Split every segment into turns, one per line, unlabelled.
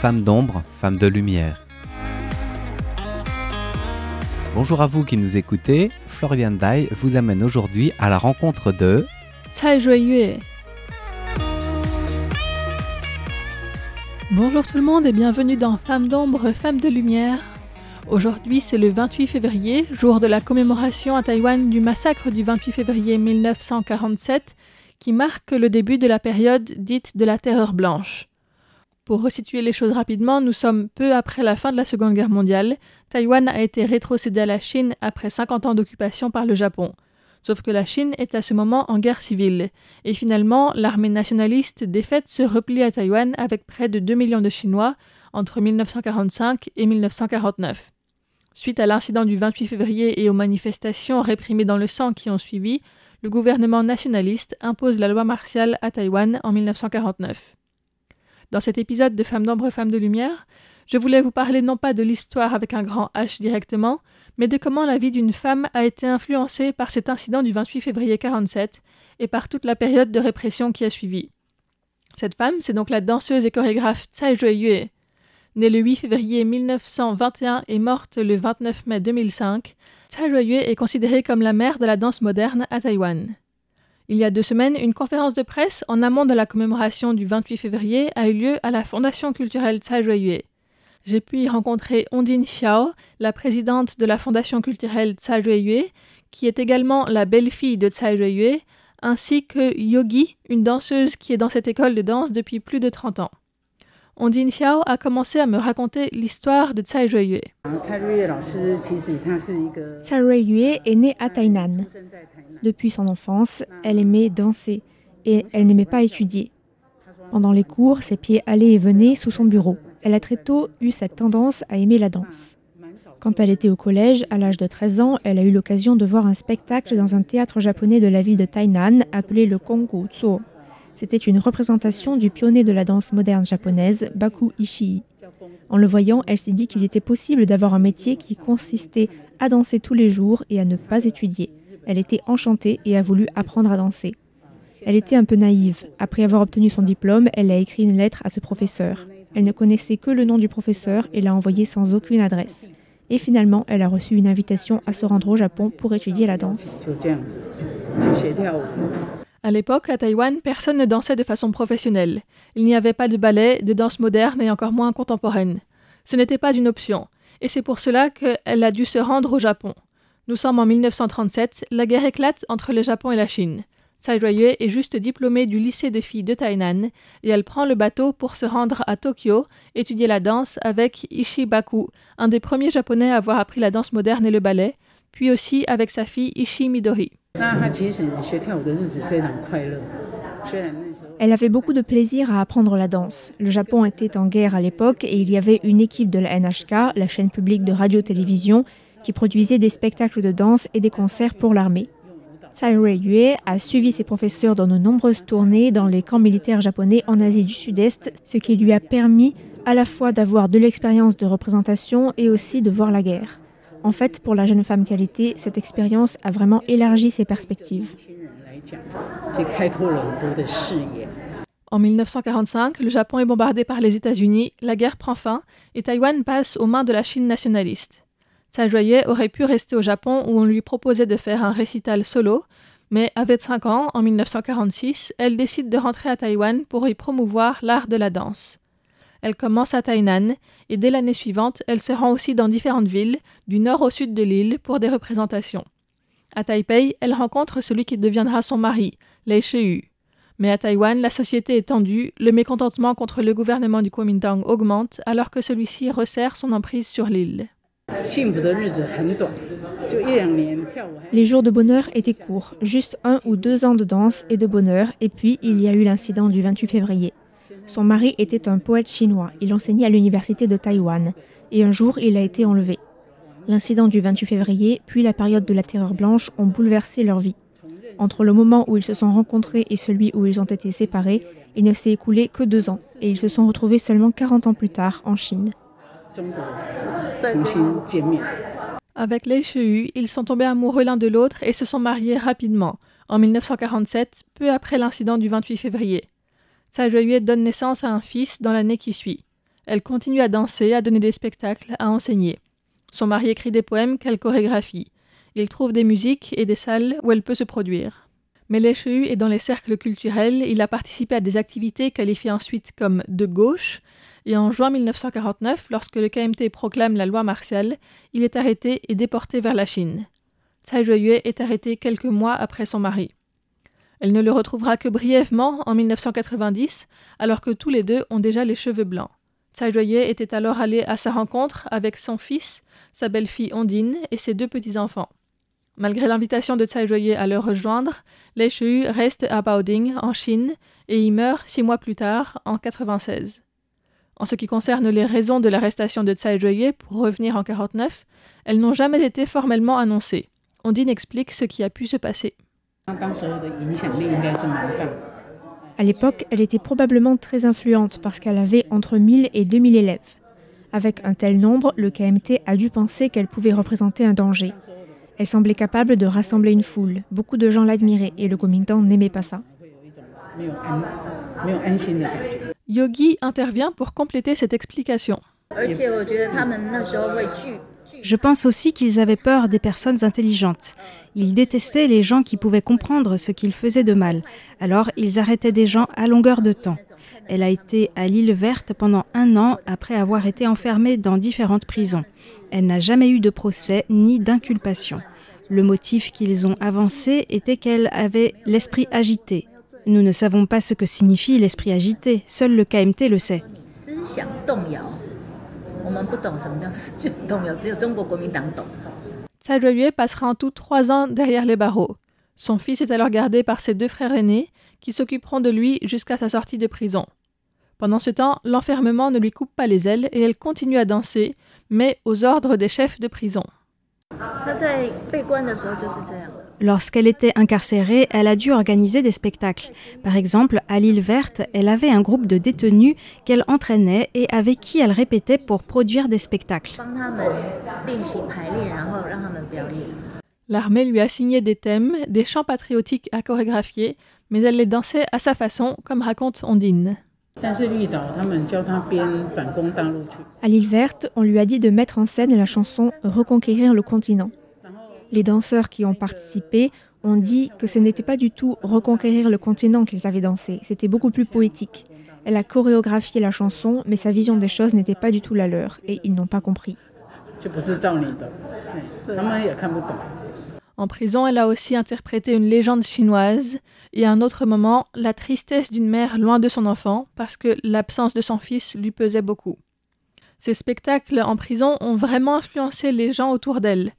Femmes d'ombre, femmes de lumière. Bonjour à vous qui nous écoutez, Florian Dai vous amène aujourd'hui à la rencontre de
Cai Ruiyue. Bonjour tout le monde et bienvenue dans Femmes d'ombre, femmes de lumière. Aujourd'hui c'est le 28 février, jour de la commémoration à Taïwan du massacre du 28 février 1947, qui marque le début de la période dite de la Terreur blanche. Pour resituer les choses rapidement, nous sommes peu après la fin de la Seconde Guerre mondiale. Taïwan a été rétrocédé à la Chine après 50 ans d'occupation par le Japon. Sauf que la Chine est à ce moment en guerre civile. Et finalement, l'armée nationaliste défaite se replie à Taïwan avec près de 2 millions de Chinois entre 1945 et 1949. Suite à l'incident du 28 février et aux manifestations réprimées dans le sang qui ont suivi, le gouvernement nationaliste impose la loi martiale à Taïwan en 1949. Dans cet épisode de Femmes d'ombre, femmes de lumière, je voulais vous parler non pas de l'histoire avec un grand H directement, mais de comment la vie d'une femme a été influencée par cet incident du 28 février 1947 et par toute la période de répression qui a suivi. Cette femme, c'est donc la danseuse et chorégraphe Cai Ruiyue. Née le 8 février 1921 et morte le 29 mai 2005, Cai Ruiyue est considérée comme la mère de la danse moderne à Taïwan. Il y a 2 semaines, une conférence de presse en amont de la commémoration du 28 février a eu lieu à la Fondation culturelle Cai Ruiyue. J'ai pu y rencontrer Ondine Xiao, la présidente de la Fondation culturelle Cai Ruiyue, qui est également la belle-fille de Cai Ruiyue, ainsi que Yogi, une danseuse qui est dans cette école de danse depuis plus de 30 ans. Ondine Xiao a commencé à me raconter l'histoire de Cai Ruiyue.
Cai Ruiyue est née à Tainan. Depuis son enfance, elle aimait danser et elle n'aimait pas étudier. Pendant les cours, ses pieds allaient et venaient sous son bureau. Elle a très tôt eu cette tendance à aimer la danse. Quand elle était au collège, à l'âge de 13 ans, elle a eu l'occasion de voir un spectacle dans un théâtre japonais de la ville de Tainan appelé le Kongguzuo. C'était une représentation du pionnier de la danse moderne japonaise, Baku Ishii. En le voyant, elle s'est dit qu'il était possible d'avoir un métier qui consistait à danser tous les jours et à ne pas étudier. Elle était enchantée et a voulu apprendre à danser. Elle était un peu naïve. Après avoir obtenu son diplôme, elle a écrit une lettre à ce professeur. Elle ne connaissait que le nom du professeur et l'a envoyé sans aucune adresse. Et finalement, elle a reçu une invitation à se rendre au Japon pour étudier la danse.
À l'époque, à Taïwan, personne ne dansait de façon professionnelle. Il n'y avait pas de ballet, de danse moderne et encore moins contemporaine. Ce n'était pas une option. Et c'est pour cela qu'elle a dû se rendre au Japon. Nous sommes en 1937, la guerre éclate entre le Japon et la Chine. Cai Ruiyue est juste diplômée du lycée de filles de Tainan et elle prend le bateau pour se rendre à Tokyo, étudier la danse avec Ishii Baku, un des premiers japonais à avoir appris la danse moderne et le ballet, puis aussi avec sa fille Ishii Midori.
Elle avait beaucoup de plaisir à apprendre la danse. Le Japon était en guerre à l'époque et il y avait une équipe de la NHK, la chaîne publique de radio-télévision, qui produisait des spectacles de danse et des concerts pour l'armée. Cai Ruiyue a suivi ses professeurs dans de nombreuses tournées dans les camps militaires japonais en Asie du Sud-Est, ce qui lui a permis à la fois d'avoir de l'expérience de représentation et aussi de voir la guerre. En fait, pour la jeune femme qu'elle était, cette expérience a vraiment élargi ses perspectives.
En 1945, le Japon est bombardé par les États-Unis, la guerre prend fin et Taïwan passe aux mains de la Chine nationaliste. Cai Ruiyue aurait pu rester au Japon où on lui proposait de faire un récital solo, mais à 25 ans, en 1946, elle décide de rentrer à Taïwan pour y promouvoir l'art de la danse. Elle commence à Tainan et dès l'année suivante, elle se rend aussi dans différentes villes, du nord au sud de l'île, pour des représentations. À Taipei, elle rencontre celui qui deviendra son mari, Lei Sheu. Mais à Taïwan, la société est tendue, le mécontentement contre le gouvernement du Kuomintang augmente alors que celui-ci resserre son emprise sur l'île.
Les jours de bonheur étaient courts, juste 1 ou 2 ans de danse et de bonheur, et puis il y a eu l'incident du 28 février. Son mari était un poète chinois, il enseignait à l'université de Taïwan, et un jour il a été enlevé. L'incident du 28 février, puis la période de la Terreur blanche ont bouleversé leur vie. Entre le moment où ils se sont rencontrés et celui où ils ont été séparés, il ne s'est écoulé que 2 ans, et ils se sont retrouvés seulement 40 ans plus tard en Chine.
Avec Lei Sheu, ils sont tombés amoureux l'un de l'autre et se sont mariés rapidement, en 1947, peu après l'incident du 28 février. Cai Ruiyue donne naissance à un fils dans l'année qui suit. Elle continue à danser, à donner des spectacles, à enseigner. Son mari écrit des poèmes qu'elle chorégraphie. Il trouve des musiques et des salles où elle peut se produire. Mais Lee Che-hu est dans les cercles culturels, il a participé à des activités qualifiées ensuite comme de gauche, et en juin 1949, lorsque le KMT proclame la loi martiale, il est arrêté et déporté vers la Chine. Tsai Joyue est arrêtée quelques mois après son mari. Elle ne le retrouvera que brièvement en 1990, alors que tous les deux ont déjà les cheveux blancs. Tsai Joyue était alors allée à sa rencontre avec son fils, sa belle-fille Ondine et ses 2 petits-enfants. Malgré l'invitation de Tsai Joyue à le rejoindre, Lee Che-hu reste à Baoding, en Chine, et y meurt 6 mois plus tard, en 1996. En ce qui concerne les raisons de l'arrestation de Tsai Joyue pour revenir en 1949, elles n'ont jamais été formellement annoncées. Ondine explique ce qui a pu se passer.
À l'époque, elle était probablement très influente parce qu'elle avait entre 1000 et 2000 élèves. Avec un tel nombre, le KMT a dû penser qu'elle pouvait représenter un danger. Elle semblait capable de rassembler une foule. Beaucoup de gens l'admiraient et le Kuomintang n'aimait pas ça.
Yogi intervient pour compléter cette explication.
Je pense aussi qu'ils avaient peur des personnes intelligentes. Ils détestaient les gens qui pouvaient comprendre ce qu'ils faisaient de mal. Alors, ils arrêtaient des gens à longueur de temps. Elle a été à l'île Verte pendant 1 an après avoir été enfermée dans différentes prisons. Elle n'a jamais eu de procès ni d'inculpation. Le motif qu'ils ont avancé était qu'elle avait l'esprit agité. Nous ne savons pas ce que signifie l'esprit agité. Seul le KMT le sait.
Tsai Joyue passera en tout 3 ans derrière les barreaux. Son fils est alors gardé par ses 2 frères aînés qui s'occuperont de lui jusqu'à sa sortie de prison. Pendant ce temps, l'enfermement ne lui coupe pas les ailes et elle continue à danser, mais aux ordres des chefs de prison.
Lorsqu'elle était incarcérée, elle a dû organiser des spectacles. Par exemple, à l'île Verte, elle avait un groupe de détenus qu'elle entraînait et avec qui elle répétait pour produire des spectacles.
L'armée lui a signé des thèmes, des chants patriotiques à chorégraphier, mais elle les dansait à sa façon, comme raconte Ondine.
À l'île Verte, on lui a dit de mettre en scène la chanson « Reconquérir le continent ». Les danseurs qui ont participé ont dit que ce n'était pas du tout « Reconquérir le continent » qu'ils avaient dansé, c'était beaucoup plus poétique. Elle a chorégraphié la chanson, mais sa vision des choses n'était pas du tout la leur, et ils n'ont pas compris.
En prison, elle a aussi interprété une légende chinoise et à un autre moment, la tristesse d'une mère loin de son enfant parce que l'absence de son fils lui pesait beaucoup. Ces spectacles en prison ont vraiment influencé les gens autour d'elle.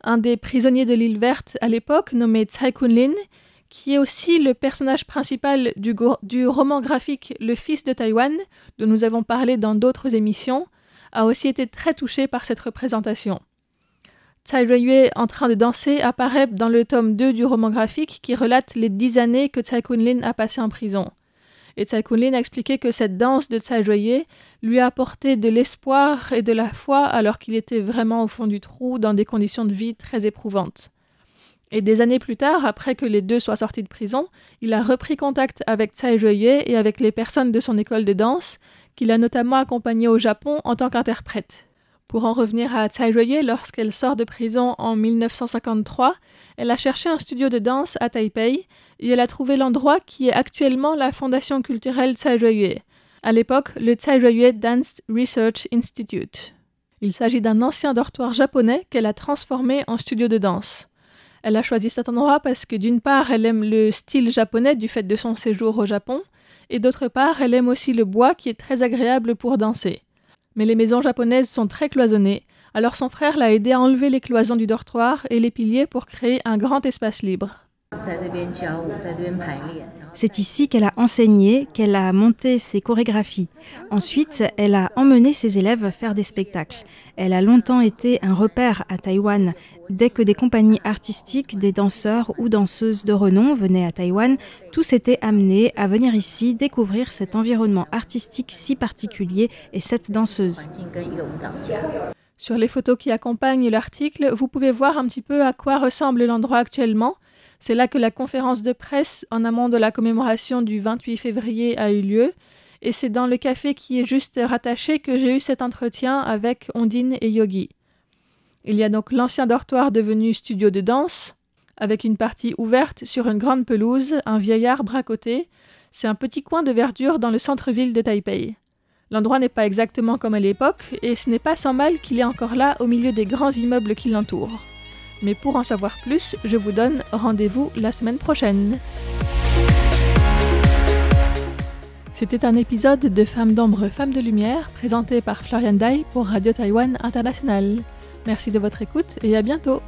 Un des prisonniers de l'île Verte à l'époque, nommé Tsai Kun-lin, qui est aussi le personnage principal du roman graphique Le Fils de Taïwan, dont nous avons parlé dans d'autres émissions, a aussi été très touché par cette représentation. Tsai Joyue en train de danser apparaît dans le tome 2 du roman graphique qui relate les 10 années que Tsai Kun-lin a passées en prison. Et Tsai Kun-lin a expliqué que cette danse de Tsai Joyue lui a apporté de l'espoir et de la foi alors qu'il était vraiment au fond du trou dans des conditions de vie très éprouvantes. Et des années plus tard, après que les 2 soient sortis de prison, il a repris contact avec Tsai Joyue et avec les personnes de son école de danse qu'il a notamment accompagné au Japon en tant qu'interprète. Pour en revenir à Tsai Joyue, lorsqu'elle sort de prison en 1953, elle a cherché un studio de danse à Taipei et elle a trouvé l'endroit qui est actuellement la Fondation culturelle Tsai Joyue, à l'époque le Tsai Joyue Dance Research Institute. Il s'agit d'un ancien dortoir japonais qu'elle a transformé en studio de danse. Elle a choisi cet endroit parce que d'une part, elle aime le style japonais du fait de son séjour au Japon, et d'autre part, elle aime aussi le bois qui est très agréable pour danser. Mais les maisons japonaises sont très cloisonnées, alors son frère l'a aidé à enlever les cloisons du dortoir et les piliers pour créer un grand espace libre.
C'est ici qu'elle a enseigné, qu'elle a monté ses chorégraphies. Ensuite, elle a emmené ses élèves faire des spectacles. Elle a longtemps été un repère à Taïwan. Dès que des compagnies artistiques, des danseurs ou danseuses de renom venaient à Taïwan, tous étaient amenés à venir ici découvrir cet environnement artistique si particulier et cette danseuse.
Sur les photos qui accompagnent l'article, vous pouvez voir un petit peu à quoi ressemble l'endroit actuellement. C'est là que la conférence de presse en amont de la commémoration du 28 février a eu lieu. et c'est dans le café qui est juste rattaché que j'ai eu cet entretien avec Ondine et Yogi. Il y a donc l'ancien dortoir devenu studio de danse, avec une partie ouverte sur une grande pelouse, un vieil arbre à côté. C'est un petit coin de verdure dans le centre-ville de Taipei. L'endroit n'est pas exactement comme à l'époque, et ce n'est pas sans mal qu'il est encore là au milieu des grands immeubles qui l'entourent. Mais pour en savoir plus, je vous donne rendez-vous la semaine prochaine. C'était un épisode de Femmes d'ombre, Femmes de lumière, présenté par Florian Dai pour Radio Taïwan International. Merci de votre écoute et à bientôt!